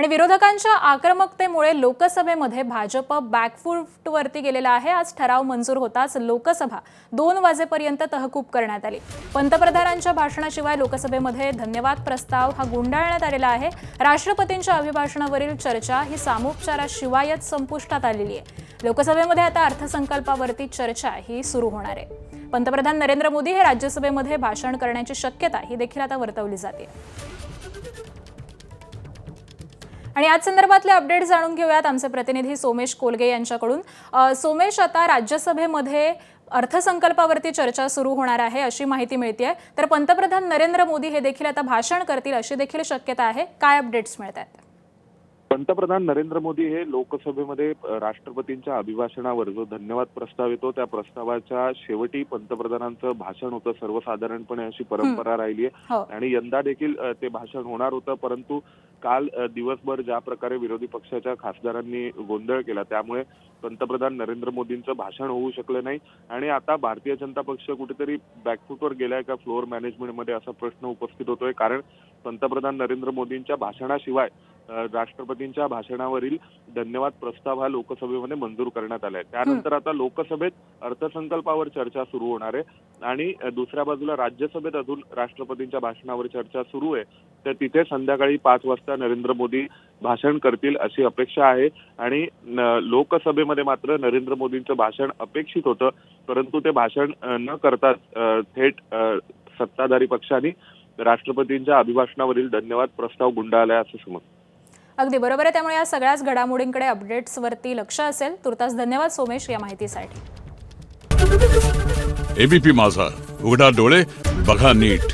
आणि विरोधकांच्या आक्रमकतेमुळे लोकसभेमध्ये भाजप बॅकफूटवरती गेलेला आहे। आज ठराव मंजूर होताच लोकसभा 2 वाजेपर्यंत तहकूब करण्यात आली। पंतप्रधानांच्या भाषणाशिवाय लोकसभेमध्ये धन्यवाद प्रस्ताव हा गुंडाळण्यात आलेला आहे। राष्ट्रपतींच्या अभिभाषणावरील चर्चा ही सामोपचाराशिवायच संपुष्टात आलेली आहे। लोकसभेमध्ये आता अर्थसंकल्पावरती चर्चा ही सुरू होणार आहे। पंतप्रधान नरेंद्र मोदी हे राज्यसभेमध्ये भाषण करण्याची शक्यता ही देखील आता वर्तवली जाते। आणि आज संदर्भातले अपडेट जाणून घेऊयात आमचे प्रतिनिधी सोमेश कोलगे यांच्याकडून। सोमेश, आता राज्यसभेमध्ये अर्थसंकल्पावरती चर्चा सुरू होणार आहे अशी माहिती मिळते, तर पंतप्रधान नरेंद्र मोदी हे देखील आता भाषण करतील अशी देखील शक्यता आहे। काय अपडेट्स मिळतात? पंतप्रधान नरेंद्र मोदी हे लोकसभेमध्ये राष्ट्रपतींच्या अभिभाषणावर जो धन्यवाद प्रस्ताव येतो त्या प्रस्तावाच्या शेवटी पंतप्रधानांचं भाषण होतं। सर्वसाधारणपणे अशी परंपरा राहिली आहे आणि यंदा देखील ते भाषण होणार होतं, परंतु काल दिवसभर ज्या प्रकारे विरोधी पक्षाच्या खासदारांनी गोंधळ केला त्यामुळे पंतप्रधान नरेंद्र मोदींचं भाषण होऊ शकलं नाही। आणि आता भारतीय जनता पक्ष कुठेतरी बॅकफूटवर गेलाय का फ्लोअर मॅनेजमेंटमध्ये असा प्रश्न उपस्थित होतोय, कारण पंतप्रधान नरेंद्र मोदींच्या भाषणाशिवाय राष्ट्रपतींच्या भाषणावरील धन्यवाद प्रस्ताव हा लोकसभेमध्ये मंजूर करण्यात आलाय। त्यानंतर आता लोकसभेत अर्थसंकल्पावर चर्चा सुरू होणार आहे आणि दुसऱ्या बाजूला राज्यसभेत अजून राष्ट्रपतींच्या भाषणावर चर्चा सुरू आहे, तर तिथे संध्याकाळी 5 वाजता नरेंद्र मोदी भाषण करतील अशी अपेक्षा आहे। आणि लोकसभेमध्ये मात्र नरेंद्र मोदींचं भाषण अपेक्षित होतं, परंतु ते भाषण न करताच थेट सत्ताधारी पक्षांनी राष्ट्रपतींच्या अभिभाषणावरील धन्यवाद प्रस्ताव गुंडाळलाय असं समजतं। अगदी बरोबर आहे, त्यामुळे या सगळ्याच घडामोडींकडे अपडेट्सवरती लक्ष असेल। तुर्तास धन्यवाद सोमेश या माहितीसाठी। एबीपी माझा, उघडा डोळे बघा नीट।